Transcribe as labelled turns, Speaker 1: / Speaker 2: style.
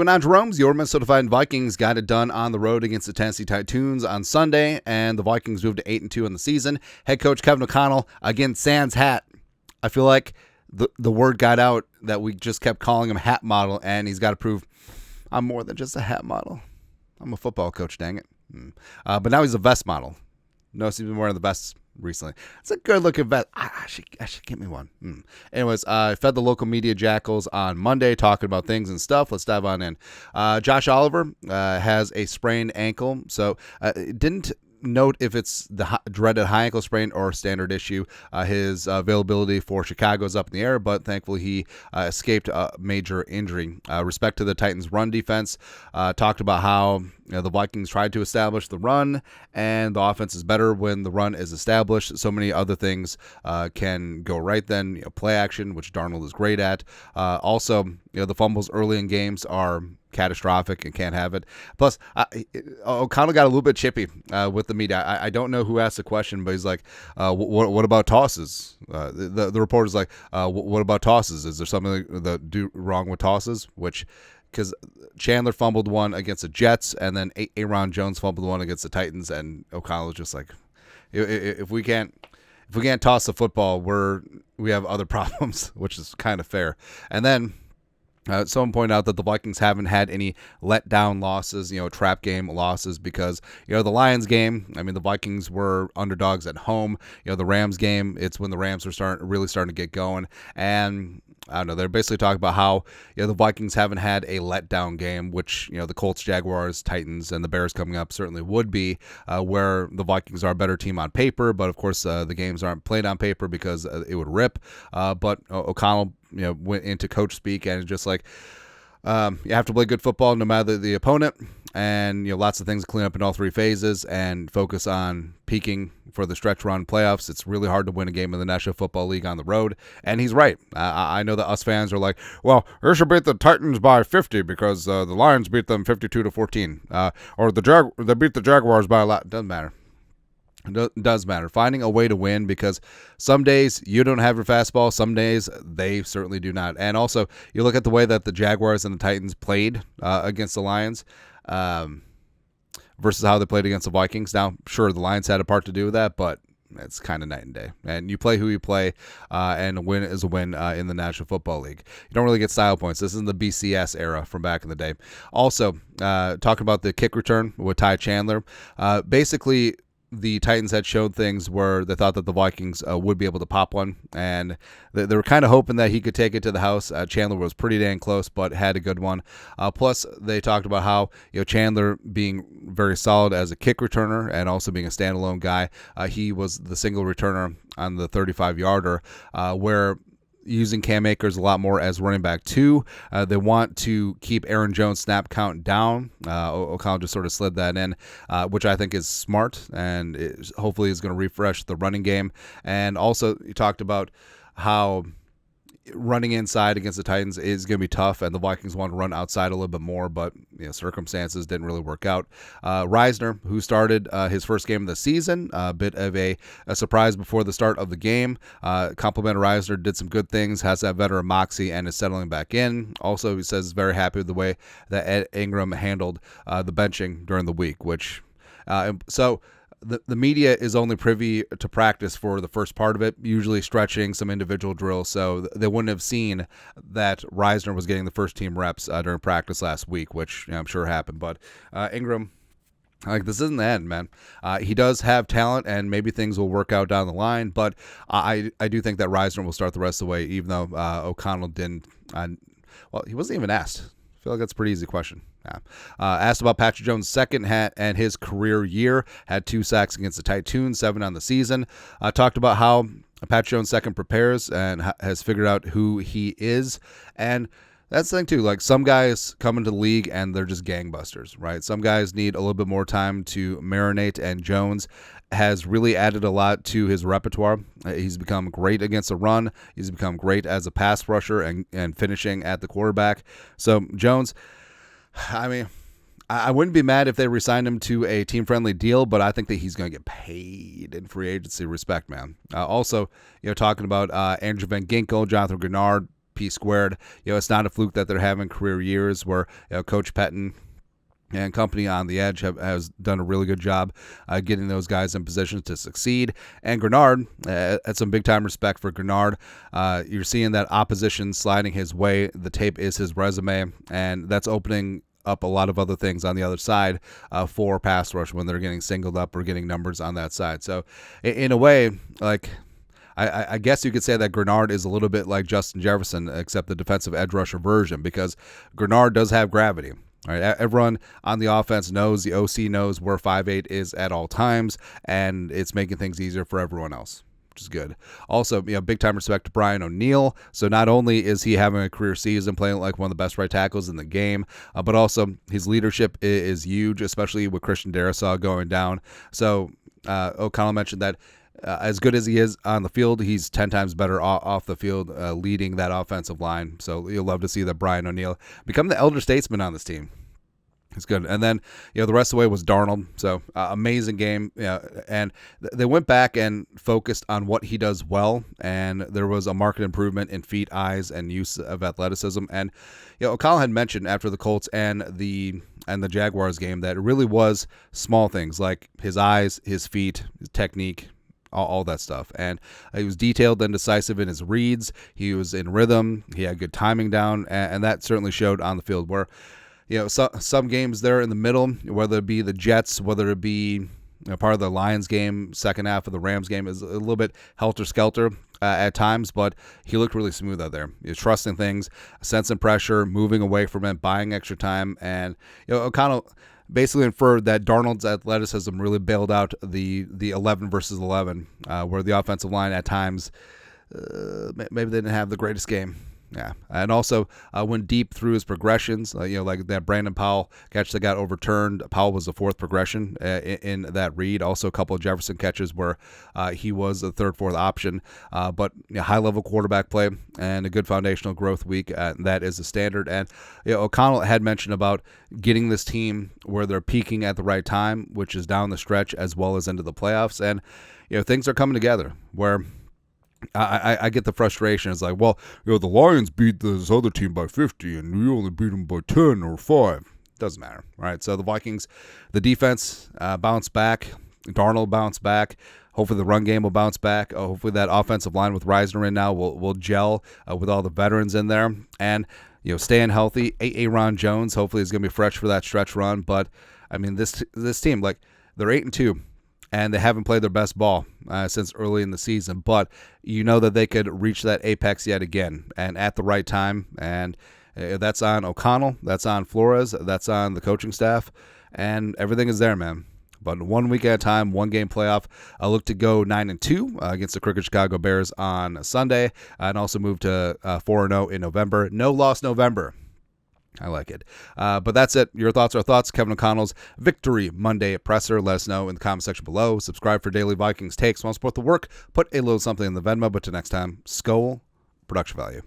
Speaker 1: going on, Jerome's? Your Minnesota Vikings got it done on the road against the Tennessee Titans on Sunday, and the Vikings moved to 8-2 in the season. Head coach Kevin O'Connell, again, sans hat. I feel like the word got out that we just kept calling him hat model, and he's got to prove I'm more than just a hat model. I'm a football coach, dang it. But now he's a vest model. Notice he's been wearing the vests recently. It's a good-looking vest. I should get me one. Anyways, I fed the local media jackals on Monday talking about things and stuff. Let's dive on in. Josh Oliver has a sprained ankle, so didn't note if it's the dreaded high ankle sprain or standard issue. His availability for Chicago is up in the air, but thankfully he escaped a major injury. Respect to the Titans' run defense. Talked about how the Vikings tried to establish the run, and the offense is better when the run is established. So many other things can go right then. Play action, which Darnold is great at. Also, the fumbles early in games are catastrophic and can't have it. Plus, O'Connell got a little bit chippy with the media. I don't know who asked the question, but he's like, what about tosses? The reporter's like, what about tosses? Is there something that do wrong with tosses? Because Chandler fumbled one against the Jets, and then Aaron Jones fumbled one against the Titans, and O'Connell was just like, if we can't toss the football, we have other problems, which is kind of fair. And then someone pointed out that the Vikings haven't had any letdown losses, trap game losses, because, the Lions game, the Vikings were underdogs at home. The Rams game, it's when the Rams are really starting to get going. And I don't know, they're basically talking about how, the Vikings haven't had a letdown game, which, the Colts, Jaguars, Titans, and the Bears coming up certainly would be, where the Vikings are a better team on paper. But, of course, the games aren't played on paper because it would rip. But O'Connell, went into coach speak and just like, you have to play good football no matter the opponent, and lots of things to clean up in all three phases and focus on peaking for the stretch run playoffs. It's really hard to win a game in the National Football League on the road, and he's right. I know that us fans are like, well, we should beat the Titans by 50 because the Lions beat them 52-14, or they beat the Jaguars by a lot. Doesn't matter. It does matter. Finding a way to win, because some days you don't have your fastball, some days they certainly do not. And also, you look at the way that the Jaguars and the Titans played against the Lions versus how they played against the Vikings. Now, sure, the Lions had a part to do with that, but it's kind of night and day. And you play who you play, and a win is a win in the National Football League. You don't really get style points. This is the BCS era from back in the day. Also, talking about the kick return with Ty Chandler, basically, the Titans had showed things where they thought that the Vikings would be able to pop one, and they were kind of hoping that he could take it to the house. Chandler was pretty dang close, but had a good one. Plus, they talked about how Chandler being very solid as a kick returner and also being a standalone guy. He was the single returner on the 35-yarder, where using Cam Akers a lot more as running back too. They want to keep Aaron Jones' snap count down. O'Connell just sort of slid that in, which I think is smart, and hopefully is going to refresh the running game. And also, you talked about how running inside against the Titans is going to be tough, and the Vikings want to run outside a little bit more, but circumstances didn't really work out. Reisner, who started his first game of the season, a bit of a surprise before the start of the game. Compliment Reisner, did some good things, has that veteran moxie, and is settling back in. Also, he says very happy with the way that Ed Ingram handled the benching during the week, which the media is only privy to practice for the first part of it, usually stretching some individual drills, so they wouldn't have seen that Reisner was getting the first team reps during practice last week, which I'm sure happened. But Ingram, this isn't the end, man. He does have talent, and maybe things will work out down the line, but I do think that Reisner will start the rest of the way, even though O'Connell didn't. He wasn't even asked. I feel like that's a pretty easy question. Yeah. Asked about Patrick Jones' second and his career year. Had 2 sacks against the Titans, 7 on the season. Talked about how Patrick Jones' second prepares and has figured out who he is. And that's the thing, too. Like, some guys come into the league and they're just gangbusters, right? Some guys need a little bit more time to marinate, and Jones has really added a lot to his repertoire. He's become great against the run. He's become great as a pass rusher and finishing at the quarterback. So, Jones, I wouldn't be mad if they re-signed him to a team-friendly deal, but I think that he's going to get paid in free agency. Respect, man. Also, talking about Andrew Van Ginkel, Jonathan Grenard, XP squared. It's not a fluke that they're having career years where Coach Pettin and company on the edge has done a really good job getting those guys in positions to succeed. And Grenard, had some big-time respect for Grenard. You're seeing that opposition sliding his way. The tape is his resume, and that's opening up a lot of other things on the other side for pass rush when they're getting singled up or getting numbers on that side. So in a way, like, I guess you could say that Grenard is a little bit like Justin Jefferson, except the defensive edge rusher version, because Grenard does have gravity. All right, everyone on the offense knows, the OC knows where 5'8" is at all times, and it's making things easier for everyone else, which is good. Also, big-time respect to Brian O'Neill. So not only is he having a career season, playing like one of the best right tackles in the game, but also his leadership is huge, especially with Christian Darrisaw going down. So O'Connell mentioned that as good as he is on the field, he's 10 times better off the field, leading that offensive line. So you'll love to see that Brian O'Neill become the elder statesman on this team. It's good. And then, the rest of the way was Darnold. So amazing game. And they went back and focused on what he does well. And there was a marked improvement in feet, eyes, and use of athleticism. And, O'Connell had mentioned after the Colts and the Jaguars game that it really was small things like his eyes, his feet, his technique, all that stuff. And he was detailed and decisive in his reads. He was in rhythm. He had good timing down, and that certainly showed on the field where, some games there in the middle, whether it be the Jets, whether it be part of the Lions game, second half of the Rams game, is a little bit helter-skelter at times, but he looked really smooth out there. He was trusting things, sensing pressure, moving away from it, buying extra time, and O'Connell basically inferred that Darnold's athleticism really bailed out the 11 versus 11, where the offensive line at times maybe they didn't have the greatest game. Yeah, and also went deep through his progressions. Like that Brandon Powell catch that got overturned. Powell was the fourth progression in that read. Also, a couple of Jefferson catches where he was the third, fourth option. But high-level quarterback play and a good foundational growth week. That is the standard. And O'Connell had mentioned about getting this team where they're peaking at the right time, which is down the stretch as well as into the playoffs. And things are coming together where I get the frustration. It's like, well, the Lions beat this other team by 50, and we only beat them by 10 or 5. Doesn't matter, right? So the Vikings, the defense bounced back. Darnold bounced back. Hopefully the run game will bounce back. Hopefully that offensive line with Reisner in now will gel with all the veterans in there. And, staying healthy. Aaron Jones hopefully is going to be fresh for that stretch run. But, I mean, this team, like, they're 8-2. And they haven't played their best ball since early in the season. But that they could reach that apex yet again and at the right time. And that's on O'Connell. That's on Flores. That's on the coaching staff. And everything is there, man. But 1 week at a time, one game playoff. I look to go 9-2 against the Crooked Chicago Bears on Sunday. And also move to 4-0 in November. No loss November. I like it. But that's it. Your thoughts are thoughts. Kevin O'Connell's Victory Monday presser. Let us know in the comment section below. Subscribe for daily Vikings takes. Want to support the work? Put a little something in the Venmo. But till next time, Skol, production value.